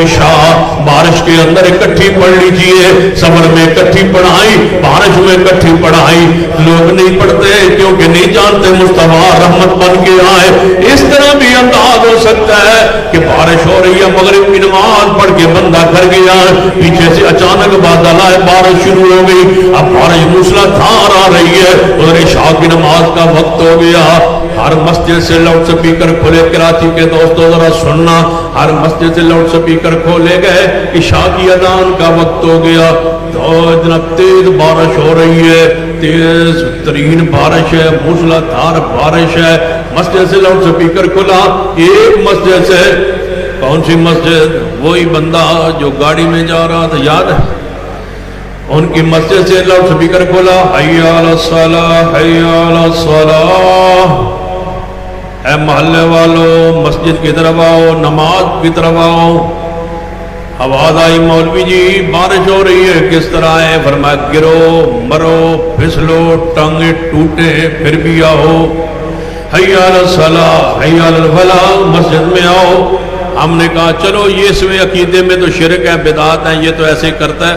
عشاء بارش کے اندر اکٹھی پڑھ لیجئے، سفر میں اکٹھی پڑھائی، بارش میں اکٹھی پڑھائی۔ لوگ نہیں پڑھتے کیونکہ نہیں جانتے مصطفیٰ رحمت بن کے آئے۔ اس طرح بھی انداز ہو سکتا ہے کہ بارش ہو رہی ہے، مغرب کی نماز پڑھ کے بندہ گھر گیا، پیچھے سے اچانک بادل آئے، بارش شروع ہو گئی، اب بارش موسلادھار آ رہی ہے، اور عشاء کی نماز کا وقت ہو گیا۔ ہر مسجد سے لاؤڈ سپیکر کھولے، کراچی کے دوستوں ذرا سننا، ہر مسجد سے لاؤڈ سپیکر کھولے گئے، عشاء کی اذان کا وقت ہو گیا، جناب تیز بارش ہو رہی ہے، تیز ترین بارش ہے، موسلادھار بارش ہے۔ مسجد سے لاؤڈ سپیکر کھلا، ایک مسجد سے، کون سی مسجد؟ وہی بندہ جو گاڑی میں جا رہا تھا، یاد ہے؟ ان کی مسجد سے لاؤڈ سپیکر کھولا، حی علی الصلاۃ حی علی الصلاۃ، اے محلے والو مسجد کی طرف آؤ، نماز کی طرف آؤ۔ آواز آئی، مولوی جی بارش ہو رہی ہے، کس طرح ہے؟ فرمایا گرو مرو پھسلو ٹانگیں ٹوٹے پھر بھی آؤ، حی علی الصلاۃ حی علی الفلاح، مسجد میں آؤ۔ ہم نے کہا چلو یہ اس میں عقیدے میں تو شرک ہے، بدعات ہیں، یہ تو ایسے کرتا ہے،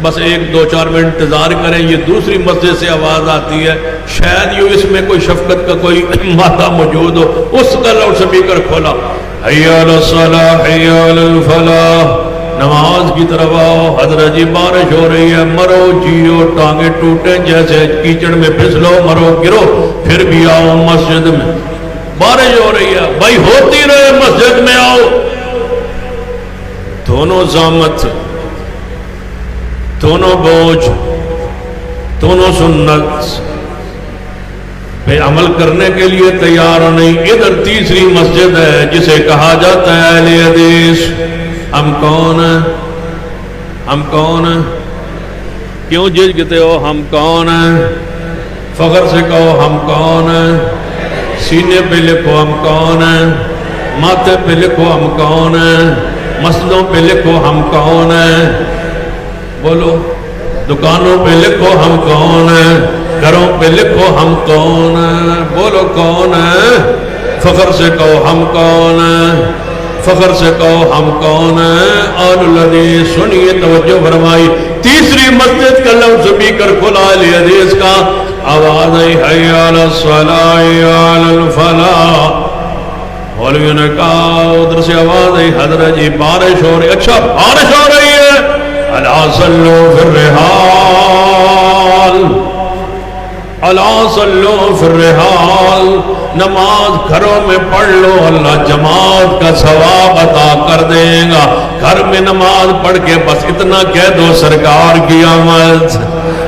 بس ایک دو چار منٹ انتظار کریں، یہ دوسری مسجد سے آواز آتی ہے، شاید یہ اس میں کوئی شفقت کا کوئی مادہ موجود ہو۔ اس کا لاؤڈ سپیکر کھولا، حی علی الصلاۃ حی علی الفلاح، نماز کی طرف آؤ، حضرت جی بارش ہو رہی ہے، مرو جیو ٹانگیں ٹوٹیں جیسے کیچڑ میں پھسلو، مرو گرو پھر بھی آؤ مسجد میں، بارش ہو رہی ہے بھائی، ہوتی رہے مسجد میں آؤ۔ دونوں زامت، دونوں بوجھ، دونوں سنت پہ عمل کرنے کے لیے تیار نہیں۔ ادھر تیسری مسجد ہے جسے کہا جاتا ہے اہل حدیث۔ ہم کون ہیں؟ ہم کون ہیں؟ کیوں جھجکتے ہو؟ ہم کون ہیں؟ فخر سے کہو ہم کون ہیں، سینے پہ لکھو ہم کون ہیں، ماتھے پہ لکھو ہم کون ہیں، مسجدوں پہ لکھو ہم کون ہیں، بولو، دکانوں پہ لکھو ہم کون ہیں، گھروں پہ لکھو ہم کون ہیں، بولو کون ہیں، فخر سے کہو ہم کون ہیں، فخر سے کہو ہم کون ہیں۔ آل الحدیث سنیے، توجہ فرمائی، تیسری مسجد کا لاؤڈ سپیکر کھلا اہل حدیث کا، آواز آئی حی علی الصلاۃ حی علی الفلاح۔ مولویوں نے کہا، ادھر سے آواز آئی، حضرت جی بارش ہو رہی، اچھا بارش ہو رہی ہے، الا صلو فی الرحال، الا صلو فی الرحال، نماز گھروں میں پڑھ لو، اللہ جماعت کا ثواب عطا کر دے گا۔ گھر میں نماز پڑھ کے بس اتنا کہہ دو سرکار کی آمد۔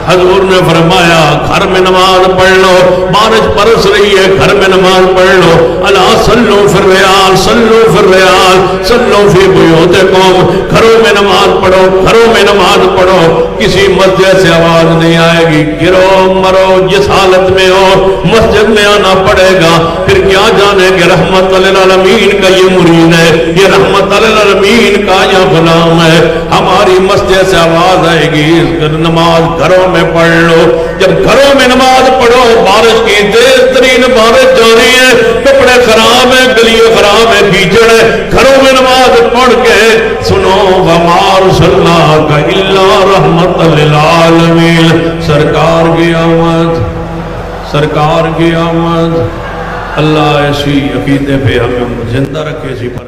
حضور نے فرمایا گھر میں نماز پڑھ لو، بارش برس رہی ہے گھر میں نماز پڑھ لو، الا صلو فی الرحال، صلو فی الرحال، صلو فی بیوتکم، گھروں میں نماز پڑھو، گھروں میں نماز پڑھو، کسی مسجد سے آواز نہیں آئے گی، گرو مرو جس حالت میں ہو مسجد میں آنا پڑے گا۔ پھر کیا جانے کہ رحمت للعالمین کا یہ مرید ہے، یہ رحمت للعالمین کا یہ غلام ہے، ہماری مسجد سے آواز آئے گی نماز گھروں میں پڑھ لو۔ جب گھروں میں نماز پڑھو، بارش کی تیز ترین بارش جاری ہے، کپڑے خراب ہیں، گلیاں خراب ہیں، کیچڑ ہے، گھروں میں نماز پڑھ کے سنو، وما ارسلناک الا رحمت للعالمین، سرکار کی آمد، سرکار کی آمد۔ اللہ ایسی عقیدے پہ ہمیں زندہ رکھے، اسی پر